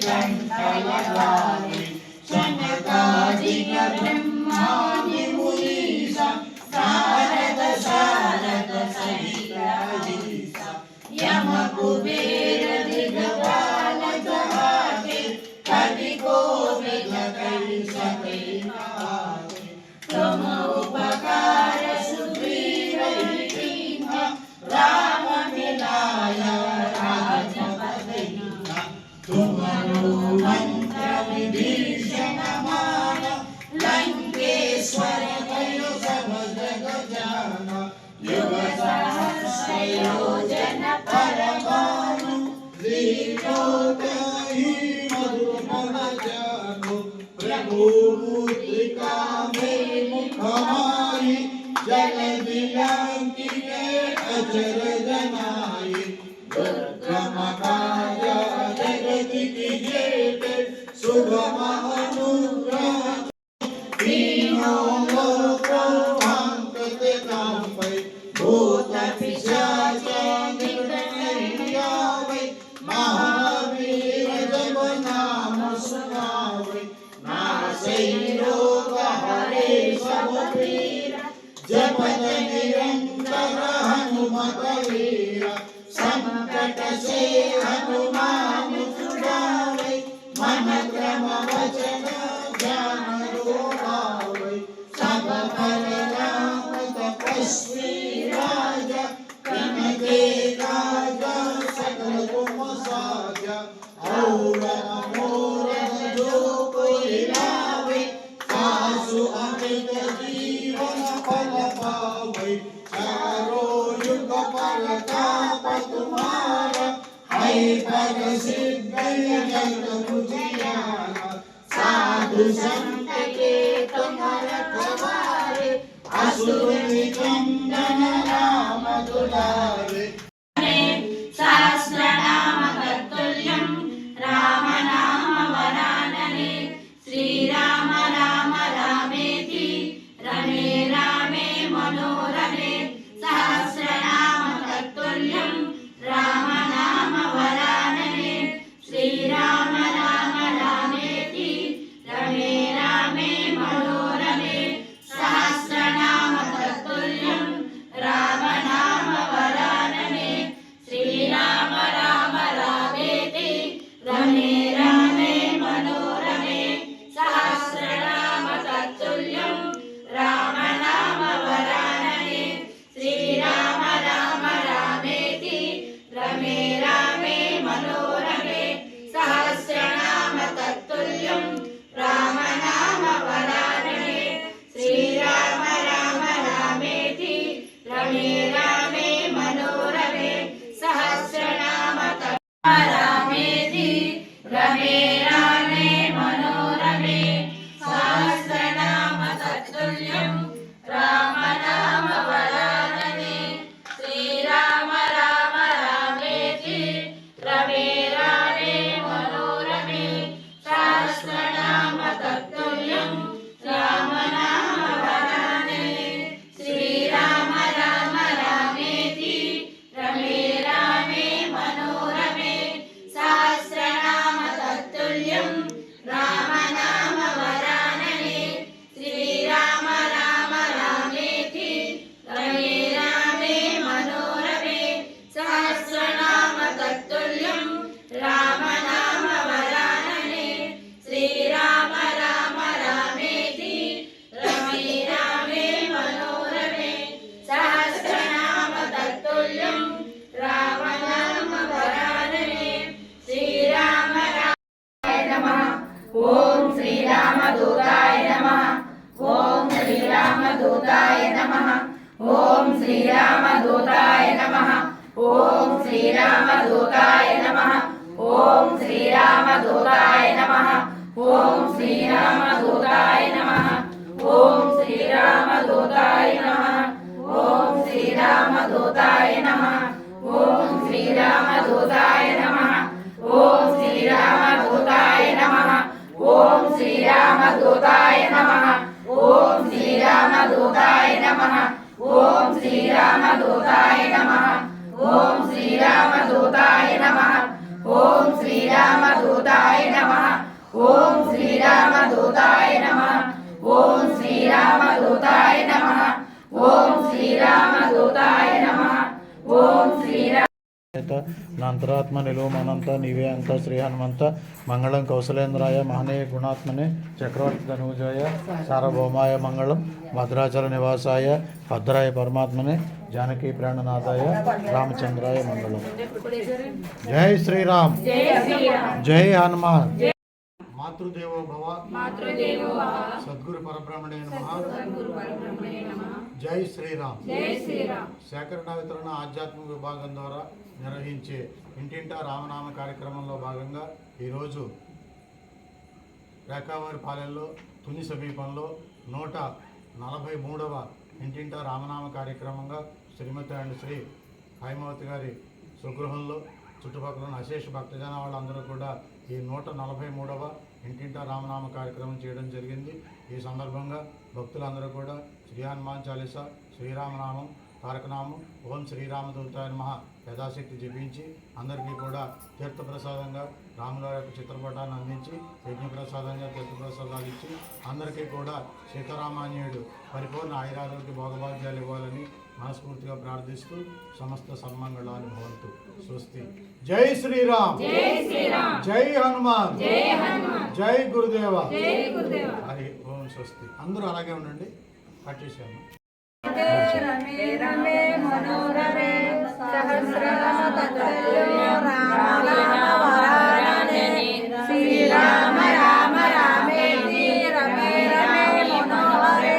कंठलगावे शनकादिक ब्रह्मादि मुनीश नारद शारद सहित अहिष यम कुबेर दिग्पाल जहाते कवि कोविद कवि सके नाते तुम उपकार सुग्रीव राम मिलाया तुमरो मंत्र विभीषण मान लंकेश्वर भयो सब जग जान युग सहस्र योजन पर भानु त्रिलोकहि मधुर जानो प्रभु मुद्रिका में मुख माहि जल दिलांकिके अजर जनाई दुर्गम काज शुभम अनुग्रह तीनों लोकों अंकते कांपै भूत पिशाच निकट नहीं आवे महावीर जब नाम सुनावे नासै रोग हरे सब पीरा जपत निरंतर हनुमत वीरा संकट से हनुमान छुड़ावे मन क्रम वचन ध्यान रोवावे सब पर राम तपस्वी राजा तिनके काज सकल तुम साजा और मनोरथ जो कोई लावे सासु अमित जीवन फल पावे चारों युग परताप तुम्हारा है पर सिद्ध जग मुझियारा साधु संत के तुम रखवारे असुर निकंदन राम दुलारे सहस्रनाम तत्तुल्यं राम नाम वरानने श्रीराम राम रामेति रमे रामे मनोरमे सहस्रनाम तत्तुल्यं राम नाम वरानने श्रीराम राम रामेति रमे रामे मनोरमे सहस्रनाम तत्तुल्यं राम नाम वरानने श्रीराम राम रामेति रमे रामे मनोरमे सहस्रनाम तत्तुल्यं राम नाम वरानने श्रीराम राम रामेति रमे रामे मनोरमे सहस्रनाम तत्तुल्यं राम नाम वरानने श्रीराम राम रामेति रमे रामे मनोरमे सहस्रनाम रामेति रमे रामे मनोरमे सहस्रनाम तत्तुल्यं राम नाम वरानने श्रीराम राम रामेति रमे रामे मनोरमे सहस्रनाम तत्तुल्यं राम नाम वरानने श्रीराम राम रामेति रमे रामे मनोरमे सहस्रनाम तत्तुल्यं राम नाम वरानने श्रीराम राम रामेति रमे रामे मनोरमे सहस्रनाम तत्तुल्यं राम नाम वरानने श्रीराम राम रामेति रमे रामे मनोरमे सहस्रनाम तत्तुल्यं राम नाम वरानने श्रीराम रामाय नमः ओम श्रीरामदूताय नमः ओम श्रीरामदूताय नमः ओम श्रीरामदूताय नमः ओम श्रीरामदूताय नमः ओम श्रीरामदूताय नमः ओम श्रीरामदूताय नमः ओम श्रीरामदूताय नमः ओम श्रीरामदूताय नमः ओम श्रीरामदूताय नमः ओम श्रीरामदूताय नमः ओम श्रीरामदूताय नमः ओम श्रीरामदूताय नमः ओम श्रीरामदूताय नमः ओम श्रीरामदूताय नमः ओम श्रीरामदूताय ఓం శ్రీరామదూతాయ నమః. ఓం శ్రీరామదూతాయ నమః. ఓం శ్రీరామదూతాయ నమః. ఓం శ్రీరామ నా అంతరాత్మ నిలువమనంత నీవే అంత శ్రీ హనుమంత మంగళం కౌశలేంద్రాయ మహనీయ గుణాత్మనే చక్రవర్తి ధనుజాయ సార్వభౌమాయ మంగళం భద్రాచల నివాసాయ భద్రాయ పరమాత్మనే జానకీ ప్రాణనాథాయ రామచంద్రాయ మంగళం. జై శ్రీరామ్. జై హనుమాన్. మాతృదేవో భవ. సద్గురు పరబ్రహ్మణే నమః. జై శ్రీరామ్. సేకరణ వితరణ ఆధ్యాత్మిక విభాగం ద్వారా నిర్వహించే ఇంటింటా రామనామ కార్యక్రమంలో భాగంగా ఈరోజు రేఖావారిపాలెంలో తుని సమీపంలో 143వ ఇంటింటా రామనామ కార్యక్రమంగా శ్రీమతి అండ్ శ్రీ హైమవతి గారి స్వగృహంలో చుట్టుపక్కల ఉన్న అశేష భక్తజన వాళ్ళందరూ కూడా ఈ 143వ ఇంటింటా రామనామ కార్యక్రమం చేయడం జరిగింది. ఈ సందర్భంగా భక్తులందరూ కూడా శ్రీ హనుమాన్ చాలీసా, శ్రీరామనామం, తారకనామం, ఓం శ్రీరామదూతాయ నమః యథాశక్తి జపించి అందరికీ కూడా తీర్థప్రసాదంగా రాముగారి యొక్క చిత్రపటాన్ని అందించి యజ్ఞప్రసాదంగా తీర్థప్రసాదాలు ఇచ్చి అందరికీ కూడా సీతారామాన్యుడు పరిపూర్ణ ఆయురారోగ్య భోగభాగ్యాలు ఇవ్వాలని మనస్ఫూర్తిగా ప్రార్థిస్తూ సమస్త సన్మంగళాన్ని భవంతు. స్వస్తి. జై శ్రీరామ్. జై హనుమాన్. జై గురుదేవ. హరి ఓం స్వస్తి. అందరూ అలాగే ఉండండి. కట్ చేశాను. రమే రమే మనోరమే సహస్రనామ తత్తుల్యం రామ రామ వరాననే శ్రీరామ రామ రామేతి రమే రమే మనోహరే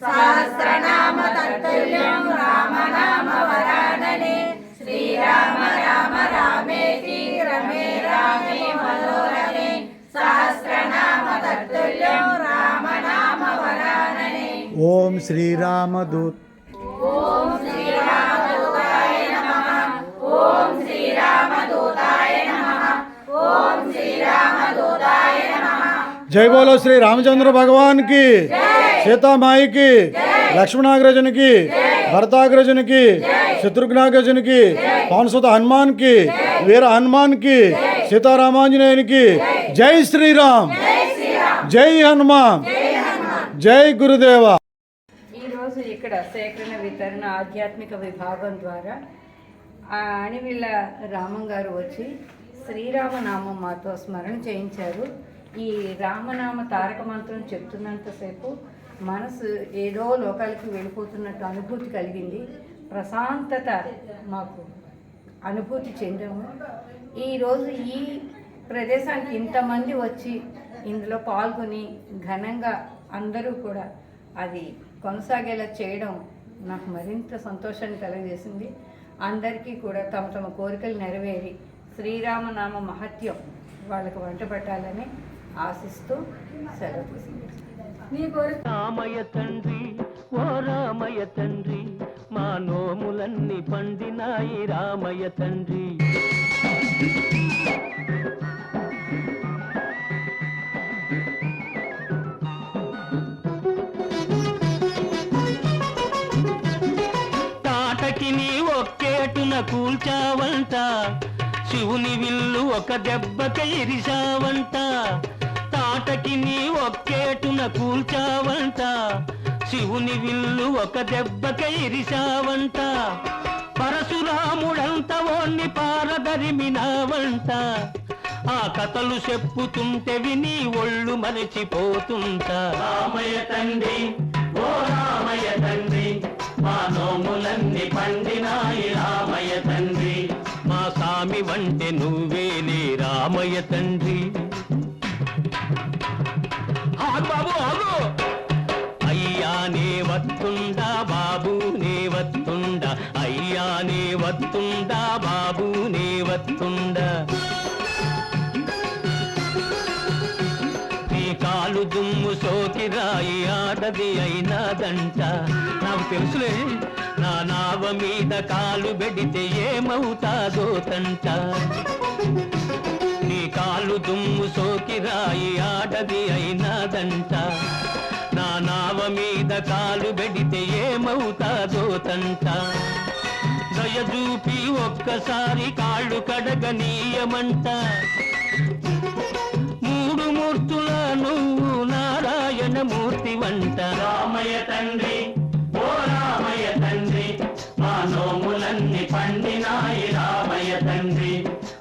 సహస్రనామ తత్తుల్యం రామ నామ వరాననే శ్రీరామ రామ రామేతి రమే రమే మనోహరే సహస్రనామ తత్తుల్యం రామ నామ వరాననే. ఓం శ్రీరామదూత. ఓం శ్రీరామదూతాయ నమః. ఓం శ్రీరామదూతాయ నమః. ఓం శ్రీరామదూతాయ నమః. జై బోలో శ్రీ రామచంద్ర భగవాన్ కి, సీతామాయికి, లక్ష్మణాగ్రజునికి, భరతాగ్రజునికి, శత్రుఘ్నాగ్రజునికి, పవనసుత హనుమాన్కి, వీర హనుమాన్కి, సీతారామాంజనేయునికి జై శ్రీరామ్. జై హనుమాన్. జై గురుదేవ. ఈరోజు ఇక్కడ సేకరణ వితరణ ఆధ్యాత్మిక విభాగం ద్వారా అణివిళ్ళ రామం గారు వచ్చి శ్రీరామనామం మాతో స్మరణ చేయించారు. ఈ రామనామ తారక మంత్రం చెప్తున్నంతసేపు మనసు ఏదో లోకాలకి వెళ్ళిపోతున్నట్టు అనుభూతి కలిగింది. ప్రశాంతత మాకు అనుభూతి చెందాము. ఈరోజు ఈ ప్రదేశానికి ఇంతమంది వచ్చి ఇందులో పాల్గొని ఘనంగా అందరూ కూడా అది కొనసాగేలా చేయడం నాకు మరింత సంతోషాన్ని కలుగజేసింది. అందరికీ కూడా తమ తమ కోరికలు నెరవేరి శ్రీరామనామ మహత్యం వాళ్ళకు వంట పెట్టాలని ఆశిస్తూ సెలవు తీసుకుంటాను. రామయ్య తండ్రి, ఓ రామయ్య తండ్రి, మా నోములన్నీ పండినాయి రామయ్య తండ్రి. తాటకి నీ ఒక్కేటున కూల్చావంట, శివుని విల్లు ఒక దెబ్బక ఇరిశావంట. తాటకి నీ ఒక్కేటున కూల్చావంట, శివుని విల్లు ఒక దెబ్బక ఇరిశావంట. పరశురాముడంత ఓన్ని పారదరిమినావంట. ఆ కథలు చెప్పుతుంటే విని ఒళ్ళు మరచిపోతుంటా. రామయ్య తండ్రి, ఓ రామయ్య తండ్రి, మా నోములన్నీ పండినాయి రామయ్య తండ్రి. మా సామి వంటే నువ్వేలే రామయ్య తండ్రి. ఆగు బాబు ఆగు. అయ్యా నే వత్తుండా బాబు నే వత్తుండా, అయ్యా నే వత్తుండా బాబు నే వత్తుండా. నీ కాలు దుమ్ము సోకి రాయి ఆడది అయినాదంట. నాకు తెలుసులే, నా నావ మీద కాలు పెడితే ఏమవుతాదో తంట. నీ కాలు దుమ్ము సోకి రాయి ఆడది అయినాదంట. నా నావ మీద కాలు పెడితే ఏమవుతాదో తంట. దయచూపి ఒక్కసారి కాళ్ళు కడగనీయమంట. మూడు మూర్తి వంట. రామయ్య తండ్రి ఓ రామయ్య తండ్రి, మా నోములన్నీ పండినాయి రామయ్య తండ్రి,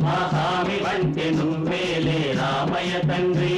మా స్వామి వంటి నువ్వేలే రామయ్య తండ్రి.